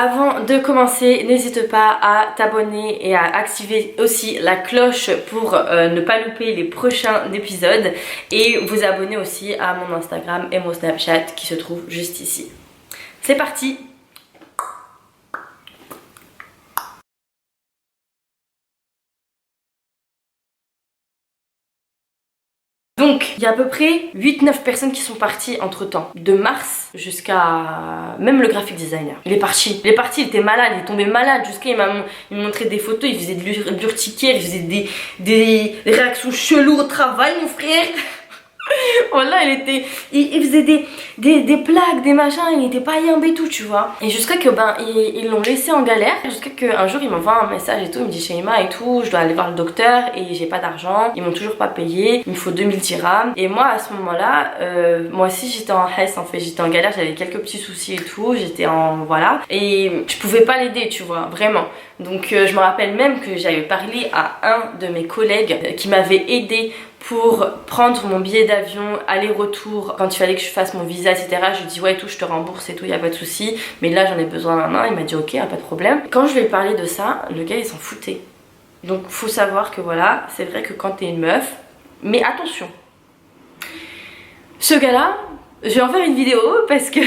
Avant de commencer, n'hésite pas à t'abonner et à activer aussi la cloche pour ne pas louper les prochains épisodes et vous abonner aussi à mon Instagram et mon Snapchat qui se trouve juste ici. C'est parti! Donc, il y a à peu près 8-9 personnes qui sont parties entre temps. De mars jusqu'à... Même le graphic designer. Il est parti, il était malade, il est tombé malade. Jusqu'à il me montrait des photos, il faisait de l'urticaire, il faisait des réactions cheloues au travail, mon frère. Voilà, il faisait des plaques, des machins, il était pas yambe et tout, tu vois. Et jusqu'à que ils l'ont laissé en galère. Jusqu'à qu'un jour il m'envoie un message et tout, il me dit Shaima et tout, je dois aller voir le docteur et j'ai pas d'argent, ils m'ont toujours pas payé, il me faut 2000 dirhams. Et moi à ce moment-là, moi aussi j'étais en Hesse en fait, j'étais en galère, j'avais quelques petits soucis et tout, j'étais en voilà. Et je pouvais pas l'aider, tu vois, vraiment. Donc je me rappelle même que j'avais parlé à un de mes collègues qui m'avait aidé pour prendre mon billet d'avion aller-retour quand il fallait que je fasse mon visa, etc. Je lui ai dit ouais tout, je te rembourse et tout, y a pas de souci, mais là j'en ai besoin maintenant. Il m'a dit ok, y a pas de problème. Quand je lui ai parlé de ça, le gars il s'en foutait. Donc faut savoir que voilà, c'est vrai que quand t'es une meuf, mais attention, ce gars là, je vais en faire une vidéo parce que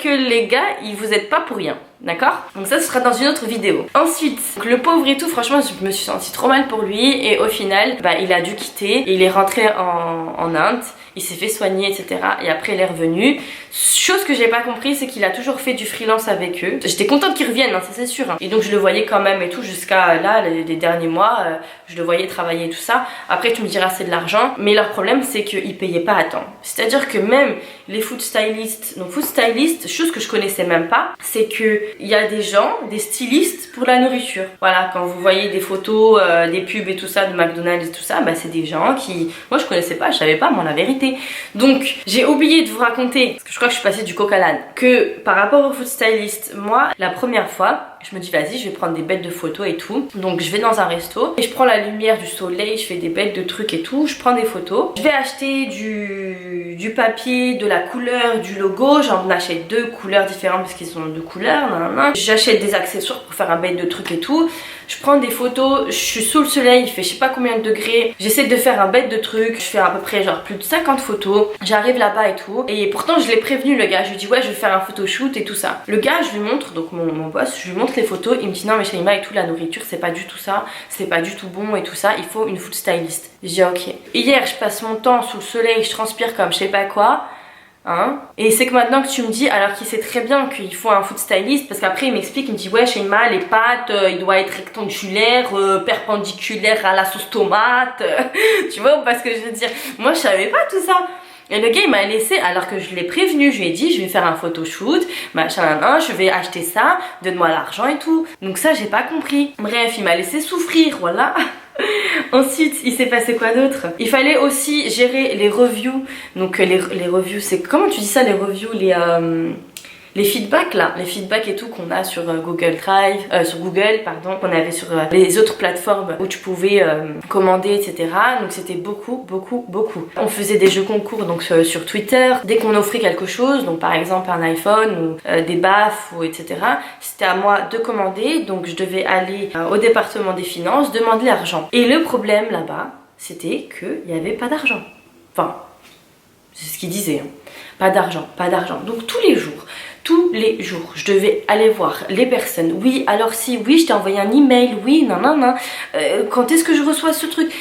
les gars ils vous aident pas pour rien. D'accord? Donc ça ce sera dans une autre vidéo. Ensuite, le pauvre et tout, franchement je me suis sentie trop mal pour lui. Et au final, il a dû quitter. Et il est rentré en Inde. Il s'est fait soigner, etc. Et après il est revenu. Chose que j'ai pas compris, c'est qu'il a toujours fait du freelance avec eux. J'étais contente qu'il revienne, hein, ça c'est sûr. Et donc je le voyais quand même et tout jusqu'à là, les derniers mois. Je le voyais travailler et tout ça. Après tu me diras c'est de l'argent. Mais leur problème c'est qu'ils payaient pas à temps. C'est-à-dire que même les food stylists, donc food stylists, chose que je connaissais même pas, c'est que il y a des gens, des stylistes pour la nourriture. Voilà, quand vous voyez des photos, des pubs et tout ça de McDonald's et tout ça, c'est des gens qui... Moi je connaissais pas, je savais pas, moi la vérité. Donc j'ai oublié de vous raconter, parce que je crois que je suis passée du coq à l'âne, que par rapport au food stylist, moi la première fois, je me dis vas-y je vais prendre des bêtes de photos et tout. Donc je vais dans un resto et je prends la lumière du soleil, je fais des bêtes de trucs et tout, je prends des photos. Je vais acheter du papier, de la couleur, du logo. J'en achète 2 couleurs différentes parce qu'ils sont 2 couleurs. J'achète des accessoires pour faire un bête de trucs et tout. Je prends des photos, je suis sous le soleil, il fait je sais pas combien de degrés. J'essaie de faire un bête de trucs. Je fais à peu près genre plus de 50 photos. J'arrive là-bas et tout. Et pourtant je l'ai prévenu le gars. Je lui dis ouais je vais faire un photoshoot et tout ça. Le gars je lui montre, donc mon boss, je lui montre les photos. Il me dit non mais Shaima et tout, la nourriture c'est pas du tout ça. C'est pas du tout bon et tout ça. Il faut une food stylist. Je dis ok. Hier je passe mon temps sous le soleil, je transpire comme je sais pas quoi. Hein? Et c'est que maintenant que tu me dis, alors qu'il sait très bien qu'il faut un food stylist, parce qu'après il m'explique, il me dit ouais Shaima les pâtes il doit être rectangulaire, perpendiculaire à la sauce tomate. Tu vois parce que je veux dire, moi je savais pas tout ça. Et le gars il m'a laissé alors que je l'ai prévenu, je lui ai dit je vais faire un photoshoot, machin, je vais acheter ça, donne-moi l'argent et tout. Donc ça j'ai pas compris. Bref il m'a laissé souffrir, voilà. Ensuite il s'est passé quoi d'autre? Il fallait aussi gérer les reviews. Donc les reviews c'est... Comment tu dis ça les reviews? Les feedbacks là, les feedbacks et tout qu'on a sur Google Drive, sur Google pardon, qu'on avait sur les autres plateformes où tu pouvais commander etc. Donc c'était beaucoup. On faisait des jeux concours donc sur Twitter, dès qu'on offrait quelque chose, donc par exemple un iPhone ou des baffes ou etc. C'était à moi de commander, donc je devais aller au département des finances demander l'argent. Et le problème là-bas, c'était qu'il n'y avait pas d'argent. Enfin, c'est ce qu'il disait, hein. Pas d'argent. Donc tous les jours, je devais aller voir les personnes. Oui, alors si, oui, je t'ai envoyé un email, oui, non. Quand est-ce que je reçois ce truc?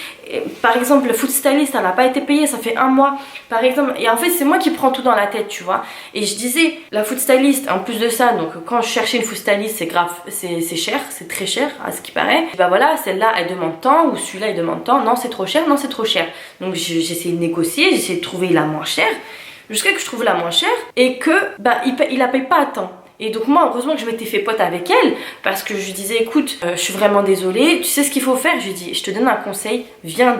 Par exemple, le food stylist, elle n'a pas été payée, ça fait 1 mois, par exemple. Et en fait, c'est moi qui prends tout dans la tête, tu vois. Et je disais, la food stylist, en plus de ça, donc quand je cherchais une food stylist, c'est grave, c'est cher, c'est très cher, à ce qui paraît. Et bah voilà, celle-là, elle demande tant, ou celui-là, il demande tant. Non, c'est trop cher, non, c'est trop cher. Donc j'essayais de négocier, j'essayais de trouver la moins chère. Jusqu'à que je trouve la moins chère et que il la paye pas à temps. Et donc moi heureusement que je m'étais fait pote avec elle parce que je lui disais écoute je suis vraiment désolée, tu sais ce qu'il faut faire? Je lui dis je te donne un conseil, viens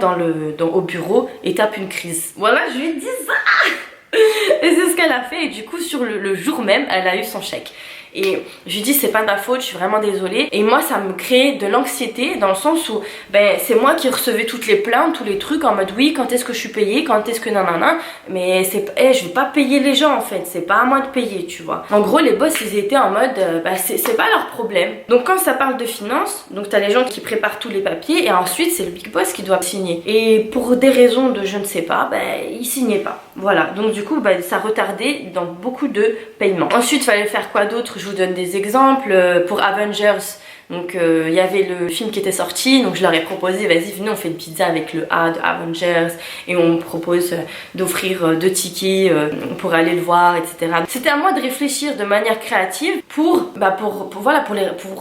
au bureau et tape une crise. Voilà, je lui ai dit ça. Et c'est ce qu'elle a fait et du coup sur le jour même elle a eu son chèque. Et je lui dis c'est pas de ma faute, je suis vraiment désolée. Et moi ça me crée de l'anxiété dans le sens où ben c'est moi qui recevais toutes les plaintes, tous les trucs en mode oui quand est-ce que je suis payée, quand est-ce que nanana. Mais c'est je vais pas payer les gens en fait, c'est pas à moi de payer, tu vois. En gros les boss ils étaient en mode bah c'est pas leur problème. Donc quand ça parle de finances, donc t'as les gens qui préparent tous les papiers et ensuite c'est le big boss qui doit signer. Et pour des raisons de je ne sais pas, bah il signait pas. Voilà, donc du coup bah, ça retardait dans beaucoup de paiements. Ensuite fallait faire quoi d'autre? Je vous donne des exemples. Pour Avengers, donc il y avait le film qui était sorti, donc je leur ai proposé vas-y venez on fait une pizza avec le A de Avengers et on propose d'offrir 2 tickets pour aller le voir, etc. C'était à moi de réfléchir de manière créative pour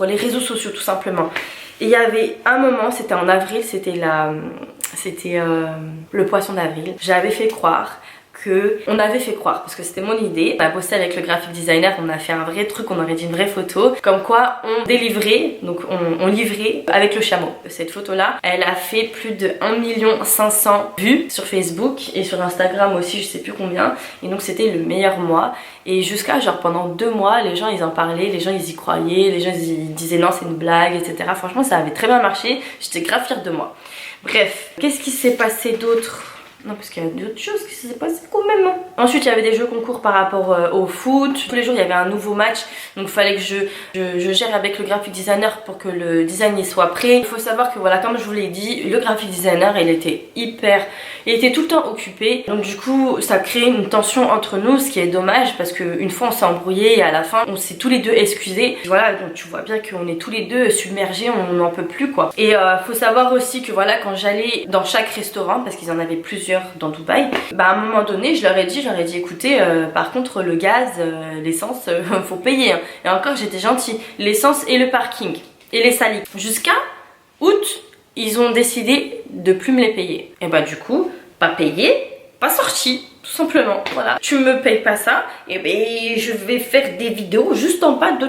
les réseaux sociaux tout simplement. Et il y avait un moment, c'était en avril, c'était le poisson d'avril. J'avais fait croire on avait fait croire, parce que c'était mon idée, on a bossé avec le graphic designer, on a fait un vrai truc, on aurait dit une vraie photo, comme quoi on délivrait, donc on livrait avec le chameau. Cette photo là, elle a fait plus de 1 500 000 vues sur Facebook et sur Instagram aussi, je sais plus combien, et donc c'était le meilleur mois. Et jusqu'à genre pendant 2 mois, les gens ils en parlaient, les gens ils y croyaient, les gens ils disaient non c'est une blague, etc. Franchement ça avait très bien marché, j'étais grave fière de moi. Bref, qu'est-ce qui s'est passé d'autre? Non, parce qu'il y a d'autres choses qui s'est passé quand même. Ensuite, il y avait des jeux concours par rapport au foot. Tous les jours, il y avait un nouveau match. Donc, il fallait que je gère avec le graphic designer pour que le design y soit prêt. Il faut savoir que, voilà, comme je vous l'ai dit, le graphic designer, il était tout le temps occupé. Donc, du coup, ça crée une tension entre nous, ce qui est dommage parce qu'une fois, on s'est embrouillé et à la fin, on s'est tous les deux excusés. Voilà, donc tu vois bien qu'on est tous les deux submergés, on n'en peut plus, quoi. Et faut savoir aussi que, voilà, quand j'allais dans chaque restaurant, parce qu'ils en avaient plusieurs dans Dubaï, bah à un moment donné je leur ai dit écoutez par contre le gaz, l'essence faut payer hein. Et encore j'étais gentille, l'essence et le parking et les saliques. Jusqu'à août ils ont décidé de plus me les payer. Et bah du coup pas payé, pas sorti. Tout simplement, voilà. Tu me payes pas ça, et ben je vais faire des vidéos juste en bas de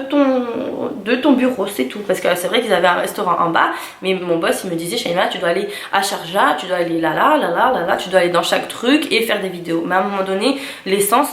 ton bureau, c'est tout. Parce que c'est vrai qu'ils avaient un restaurant en bas, mais mon boss il me disait Shaima, tu dois aller à Sharjah, tu dois aller là, tu dois aller dans chaque truc et faire des vidéos. Mais à un moment donné, l'essence,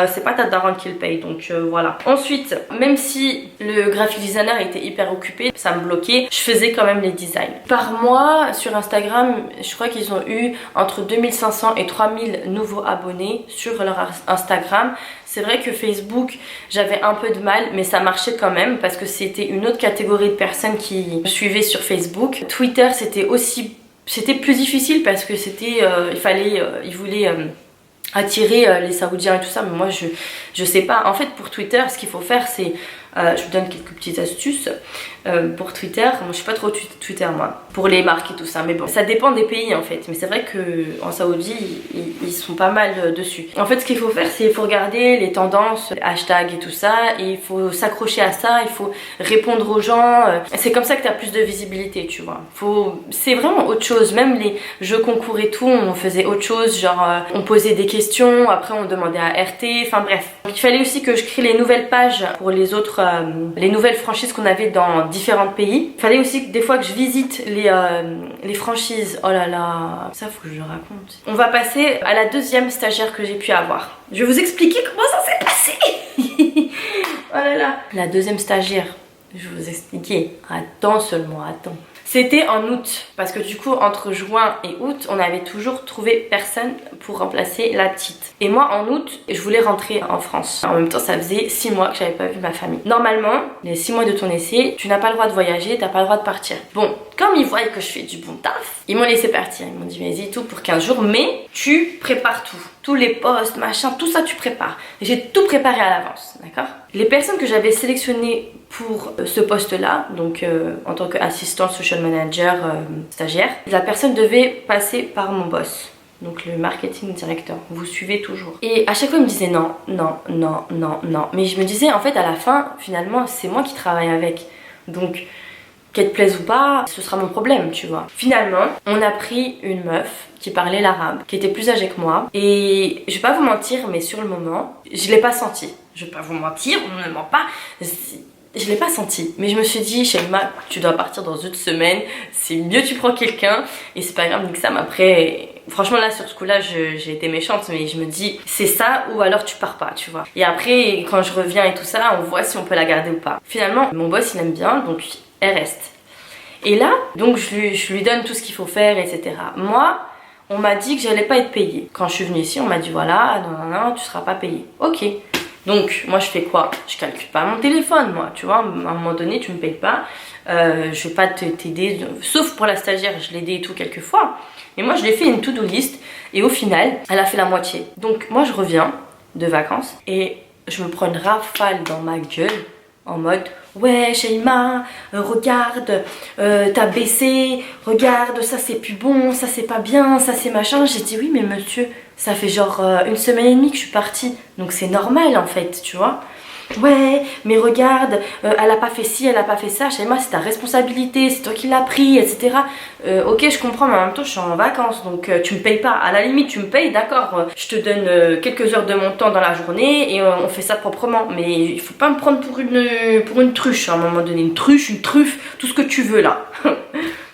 c'est pas ta daronne qui le paye, donc voilà. Ensuite, même si le graphic designer était hyper occupé, ça me bloquait, je faisais quand même les designs. Par mois, sur Instagram, je crois qu'ils ont eu entre 2500 et 3000 nouveaux abonnés sur leur Instagram. C'est vrai que Facebook, j'avais un peu de mal, mais ça marchait quand même parce que c'était une autre catégorie de personnes qui me suivaient sur Facebook. Twitter, c'était plus difficile parce que c'était, ils voulaient attirer les Saoudiens et tout ça, mais moi je sais pas. En fait pour Twitter ce qu'il faut faire c'est je vous donne quelques petites astuces pour Twitter. Moi je suis pas trop Twitter moi, pour les marques et tout ça, mais bon ça dépend des pays en fait. Mais c'est vrai que en Saoudi ils sont pas mal dessus. En fait ce qu'il faut faire c'est il faut regarder les tendances, les hashtags et tout ça, et il faut s'accrocher à ça, il faut répondre aux gens. C'est comme ça que tu as plus de visibilité, tu vois. C'est vraiment autre chose. Même les jeux concours et tout, on faisait autre chose, genre on posait des questions, après on demandait à RT, enfin bref. Donc, il fallait aussi que je crée les nouvelles pages pour les autres, les nouvelles franchises qu'on avait dans différents pays. Il fallait aussi que des fois que je visite les franchises. Oh là là, ça faut que je le raconte. On va passer à la deuxième stagiaire que j'ai pu avoir. Je vais vous expliquer comment ça s'est passé. Oh là là. La deuxième stagiaire, je vais vous expliquer. Attends seulement, attends. C'était en août, parce que du coup entre juin et août on avait toujours trouvé personne pour remplacer la petite. Et moi en août je voulais rentrer en France. En même temps ça faisait 6 mois que j'avais pas vu ma famille. Normalement les 6 mois de ton essai tu n'as pas le droit de voyager, t'as pas le droit de partir. Bon, comme ils voient que je fais du bon taf, ils m'ont laissé partir. Ils m'ont dit vas-y tout pour 15 jours, mais tu prépares tout. Tous les postes, machin, tout ça tu prépares. J'ai tout préparé à l'avance, d'accord? Les personnes que j'avais sélectionnées pour ce poste-là, donc en tant qu'assistant social manager stagiaire, la personne devait passer par mon boss, donc le marketing director. Vous suivez toujours. Et à chaque fois il me disait non, non, non, non, non. Mais je me disais en fait à la fin, finalement c'est moi qui travaille avec. Donc qu'elle te plaise ou pas, ce sera mon problème, tu vois. Finalement, on a pris une meuf qui parlait l'arabe, qui était plus âgée que moi. Et je vais pas vous mentir, mais sur le moment, je l'ai pas senti. Je vais pas vous mentir, on ne ment pas. Je l'ai pas senti. Mais je me suis dit, Shaima, tu dois partir dans une semaine. C'est mieux tu prends quelqu'un. Et c'est pas grave, nique ça, mais après, franchement là sur ce coup là j'ai été méchante, mais je me dis c'est ça ou alors tu pars pas, tu vois. Et après quand je reviens et tout ça, on voit si on peut la garder ou pas. Finalement mon boss il aime bien, donc elle reste. Et là donc je lui donne tout ce qu'il faut faire, etc. Moi on m'a dit que j'allais pas être payée. Quand je suis venue ici on m'a dit voilà, non, tu seras pas payée. Ok. Donc moi je fais quoi? Je calcule pas mon téléphone moi, tu vois, à un moment donné tu me payes pas, je vais pas t'aider, sauf pour la stagiaire, je l'ai aidé et tout quelques fois. Mais moi je lui ai fait une to-do list et au final elle a fait la moitié. Donc moi je reviens de vacances et je me prends une rafale dans ma gueule en mode ouais Sheima, regarde, t'as baissé, regarde ça c'est plus bon, ça c'est pas bien, ça c'est machin. J'ai dit oui mais monsieur, ça fait genre 1 semaine et demie que je suis partie, donc c'est normal en fait, tu vois. Ouais mais regarde, elle a pas fait ci, elle a pas fait ça. Sheima c'est ta responsabilité, c'est toi qui l'as pris, etc. Ok je comprends, mais en même temps je suis en vacances, donc tu me payes pas. À la limite tu me payes, d'accord, je te donne quelques heures de mon temps dans la journée et on fait ça proprement. Mais il faut pas me prendre pour une truche à un moment donné, une truche, une truffe, tout ce que tu veux là.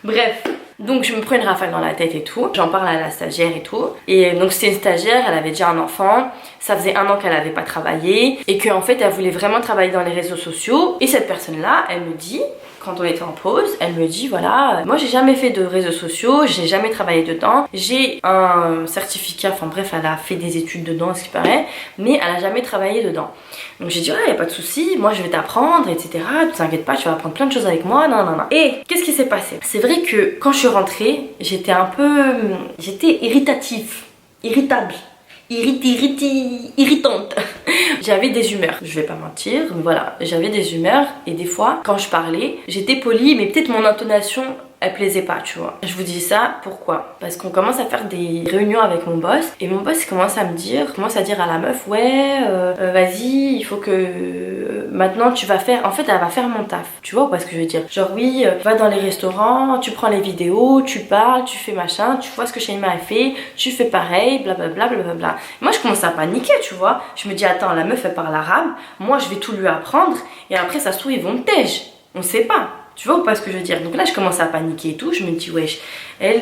Bref. Donc je me prends une rafale dans la tête et tout, j'en parle à la stagiaire et tout. Et donc c'était une stagiaire, elle avait déjà un enfant, ça faisait 1 an qu'elle n'avait pas travaillé et qu'en fait elle voulait vraiment travailler dans les réseaux sociaux. Et cette personne là, elle me dit, quand on était en pause, elle me dit voilà, moi j'ai jamais fait de réseaux sociaux, j'ai jamais travaillé dedans, j'ai un certificat, enfin bref elle a fait des études dedans ce qui paraît, mais elle a jamais travaillé dedans. Donc j'ai dit ouais y a pas de souci, moi je vais t'apprendre, etc. Tu t'inquiète pas, tu vas apprendre plein de choses avec moi, non. Et qu'est-ce qui s'est passé? C'est vrai que quand je suis rentrée, j'étais irritable, irritante. J'avais des humeurs, je vais pas mentir, mais voilà, j'avais des humeurs et des fois quand je parlais, j'étais polie mais peut-être mon intonation elle plaisait pas, tu vois. Je vous dis ça pourquoi? Parce qu'on commence à faire des réunions avec mon boss et mon boss commence à dire à la meuf ouais vas-y il faut que maintenant tu vas faire, en fait elle va faire mon taf, tu vois parce que je veux dire genre oui va dans les restaurants, tu prends les vidéos, tu parles, tu fais machin, tu vois ce que Sheima a fait, tu fais pareil, blablabla blablabla. Moi je commence à paniquer, tu vois, je me dis attends la meuf elle parle arabe, moi je vais tout lui apprendre et après ça se trouve ils vont me tège, on sait pas. Tu vois ou pas ce que je veux dire? Donc là je commence à paniquer et tout, je me dis wesh, elle,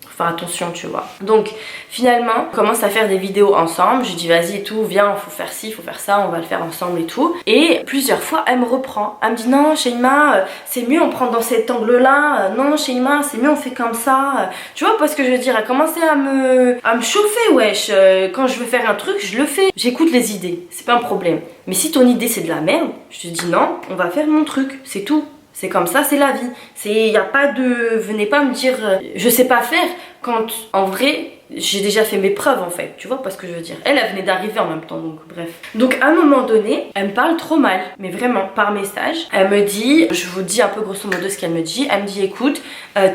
faut faire attention tu vois. Donc finalement on commence à faire des vidéos ensemble, je dis vas-y et tout, viens faut faire ci, faut faire ça, on va le faire ensemble et tout. Et plusieurs fois elle me reprend, elle me dit non Sheima c'est mieux on prend dans cet angle là, non Sheima c'est mieux on fait comme ça. Tu vois pas ce que je veux dire? Elle commençait à me chauffer wesh, quand je veux faire un truc je le fais, j'écoute les idées, c'est pas un problème. Mais si ton idée c'est de la merde, je te dis non, on va faire mon truc, c'est tout. C'est comme ça, c'est la vie. Il n'y a pas de... Venez pas me dire je sais pas faire quand en vrai j'ai déjà fait mes preuves en fait. Tu vois pas ce que je veux dire? Elle venait d'arriver en même temps donc bref. Donc à un moment donné, elle me parle trop mal. Mais vraiment par message. Elle me dit, je vous dis un peu grosso modo ce qu'elle me dit. Elle me dit écoute,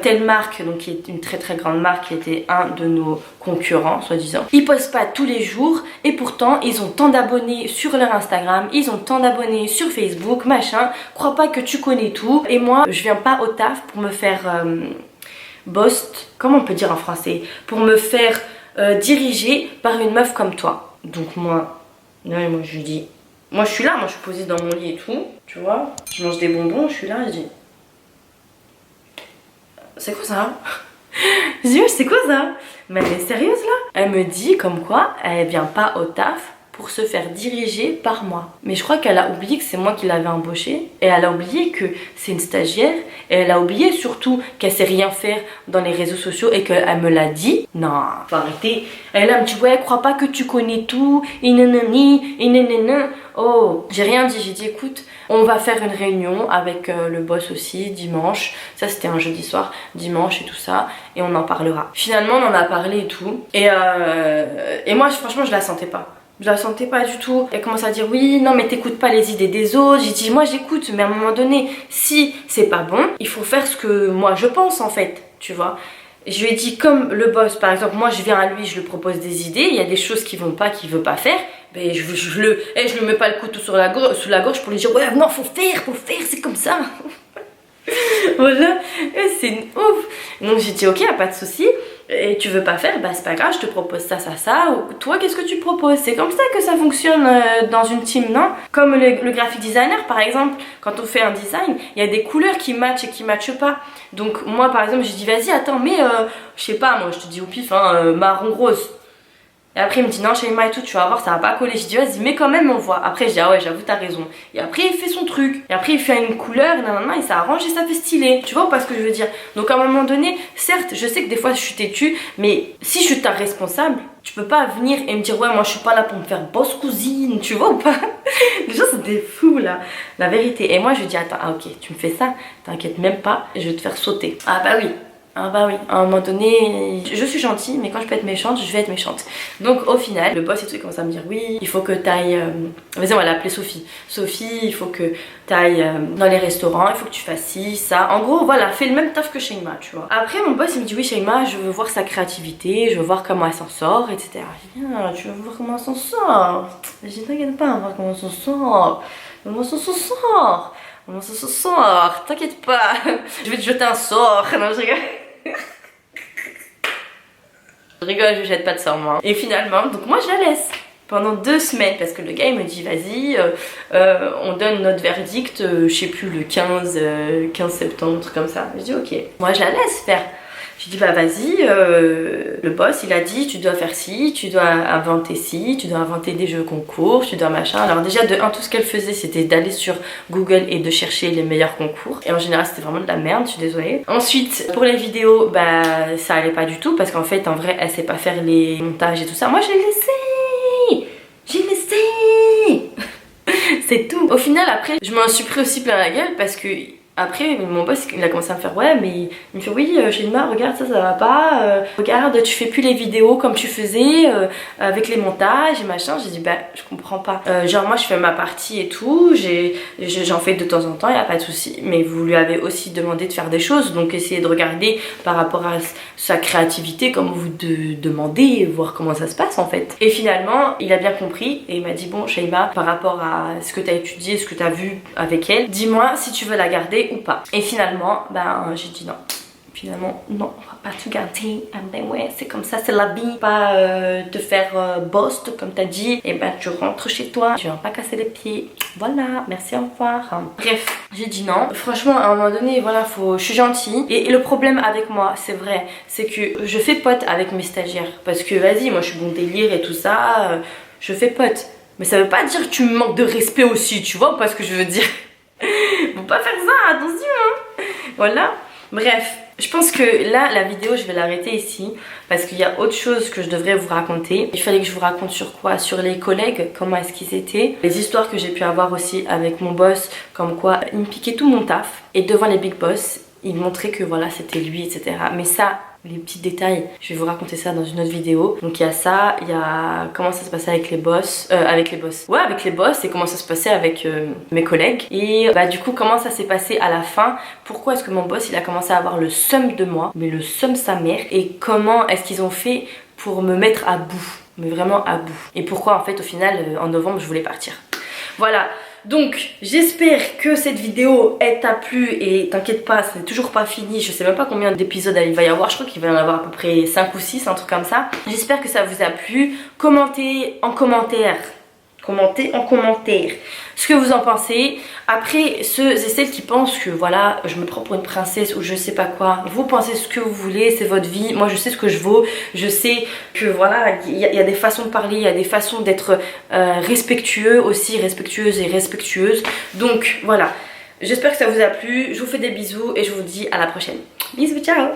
telle marque, donc qui est une très très grande marque, qui était un de nos concurrents soi-disant, ils postent pas tous les jours et pourtant ils ont tant d'abonnés sur leur Instagram, ils ont tant d'abonnés sur Facebook, machin. Crois pas que tu connais tout. Et moi je viens pas au taf pour me faire comment on peut dire en français, pour me faire diriger par une meuf comme toi. Donc moi je lui dis, moi je suis là, moi je suis posée dans mon lit et tout, tu vois, je mange des bonbons, je suis là, je dis c'est quoi ça? Je dis c'est quoi ça? Mais elle est sérieuse là? Elle me dit comme quoi elle vient pas au taf pour se faire diriger par moi. Mais je crois qu'elle a oublié que c'est moi qui l'avais embauchée. Et elle a oublié que c'est une stagiaire. Et elle a oublié surtout qu'elle sait rien faire dans les réseaux sociaux et qu'elle me l'a dit. Non, faut arrêter. Elle me dit ouais, crois pas que tu connais tout. Et nanani, et nanana. Oh, j'ai rien dit. J'ai dit écoute, on va faire une réunion avec le boss aussi dimanche. Ça c'était un jeudi soir, dimanche et tout ça. Et on en parlera. Finalement on en a parlé et tout. Et moi franchement je la sentais pas. Je la sentais pas du tout. Elle commence à dire oui, non mais t'écoutes pas les idées des autres. J'ai dit moi j'écoute, mais à un moment donné, si c'est pas bon, il faut faire ce que moi je pense en fait, tu vois. Je lui ai dit comme le boss par exemple, moi je viens à lui, je lui propose des idées, il y a des choses qui vont pas, qu'il veut pas faire, ben je le mets pas le couteau sous la gorge pour lui dire ouais non faut faire, c'est comme ça. Voilà, c'est ouf. Donc j'ai dit ok, y a pas de souci. et tu veux pas faire, bah c'est pas grave, je te propose ça, ou toi qu'est-ce que tu proposes? C'est comme ça que ça fonctionne dans une team, non? Comme le graphic designer par exemple, quand on fait un design, il y a des couleurs qui matchent et qui matchent pas. Donc moi par exemple, j'ai dit vas-y attends, mais je sais pas, moi je te dis au pif, hein, marron rose. Et après il me dit non Shaima et tout, tu vas voir ça va pas coller. Je dis vas-y mais quand même on voit. Après je dis ah ouais j'avoue t'as raison. Et après il fait son truc. Et après il fait une couleur et ça arrange et ça fait stylé. Tu vois ou pas ce que je veux dire? Donc à un moment donné, certes je sais que des fois je suis têtue, mais si je suis ta responsable, tu peux pas venir et me dire ouais moi je suis pas là pour me faire boss cousine, tu vois ou pas? Les gens c'est des fous là, la vérité. Et moi je dis attends ah ok tu me fais ça, t'inquiète même pas, je vais te faire sauter. Ah bah oui. Ah bah oui, à un moment donné, je suis gentille, mais quand je peux être méchante, je vais être méchante. Donc au final, le boss et tout, il commence à me dire oui, il faut que t'ailles... Vas-y, on va l'appeler Sophie. Sophie, il faut que t'ailles dans les restaurants, il faut que tu fasses ci, ça. En gros, voilà, fais le même taf que Shaima, tu vois. Après, mon boss, il me dit oui, Shaima, je veux voir sa créativité, je veux voir comment elle s'en sort, etc. Je dis, ah, tu veux voir comment elle s'en sort? Je dis, t'inquiète pas, on va voir comment elle s'en sort. Comment ça s'en sort? Comment ça s'en sort? T'inquiète pas, je vais te jeter un sort. Non, je rigole. Je rigole, je jette pas de sort moi. Et finalement, donc moi je la laisse pendant 2 semaines parce que le gars il me dit vas-y, on donne notre verdict, je sais plus le 15 septembre, un truc comme ça. Je dis ok, moi je la laisse faire. Je dis bah vas-y, le boss il a dit tu dois faire ci, tu dois inventer ci, tu dois inventer des jeux concours, tu dois machin. Alors déjà de 1 tout ce qu'elle faisait c'était d'aller sur Google et de chercher les meilleurs concours. Et en général c'était vraiment de la merde, je suis désolée. Ensuite pour les vidéos bah ça allait pas du tout parce qu'en fait en vrai elle sait pas faire les montages et tout ça. Moi j'ai laissé, j'ai laissé. C'est tout. Au final après je m'en suis pris aussi plein la gueule parce que après mon boss il a commencé à me faire ouais mais il me fait oui Shaima regarde ça va pas, regarde tu fais plus les vidéos comme tu faisais avec les montages et machin. J'ai dit bah je comprends pas, genre moi je fais ma partie et tout, j'en fais de temps en temps, y a pas de souci, mais vous lui avez aussi demandé de faire des choses donc essayez de regarder par rapport à sa créativité comme vous demandez, voir comment ça se passe en fait. Et finalement il a bien compris et il m'a dit bon Shaima par rapport à ce que tu as étudié, ce que tu as vu avec elle, dis-moi si tu veux la garder ou pas. Et finalement ben j'ai dit non, finalement non, on va pas tout garder. Ben ouais c'est comme ça, c'est la vie, pas te faire boss comme t'as dit, et ben tu rentres chez toi, tu viens pas casser les pieds, voilà, merci, au revoir. Bref j'ai dit non, franchement à un moment donné voilà, je suis gentille et le problème avec moi c'est vrai, c'est que je fais pote avec mes stagiaires parce que vas-y moi je suis bon délire et tout ça, je fais pote, mais ça veut pas dire que tu me manques de respect aussi, tu vois pas ce que je veux dire. Faut pas faire ça, attention hein. Voilà, bref, je pense que là la vidéo je vais l'arrêter ici parce qu'il y a autre chose que je devrais vous raconter. Il fallait que je vous raconte sur quoi? Sur les collègues, comment est-ce qu'ils étaient, les histoires que j'ai pu avoir aussi avec mon boss, comme quoi il me piquait tout mon taf et devant les big boss il montrait que voilà c'était lui etc. Mais ça, les petits détails, je vais vous raconter ça dans une autre vidéo. Donc il y a ça, il y a comment ça se passait avec les boss, avec les boss et comment ça se passait avec mes collègues. Et bah du coup comment ça s'est passé à la fin, pourquoi est-ce que mon boss il a commencé à avoir le seum de moi, mais le seum sa mère, et comment est-ce qu'ils ont fait pour me mettre à bout, mais vraiment à bout. Et pourquoi en fait au final en novembre je voulais partir. Voilà. Donc j'espère que cette vidéo elle t'a plu et t'inquiète pas c'est toujours pas fini, je sais même pas combien d'épisodes il va y avoir, je crois qu'il va y en avoir à peu près 5 ou 6, un truc comme ça. J'espère que ça vous a plu, commentez en commentaire ce que vous en pensez. Après ceux et celles qui pensent que voilà je me prends pour une princesse ou je sais pas quoi, vous pensez ce que vous voulez, c'est votre vie, moi je sais ce que je vaux, je sais que voilà il y a des façons de parler, il y a des façons d'être respectueux aussi, respectueuse et respectueuse. Donc voilà, j'espère que ça vous a plu, je vous fais des bisous et je vous dis à la prochaine. Bisous, ciao.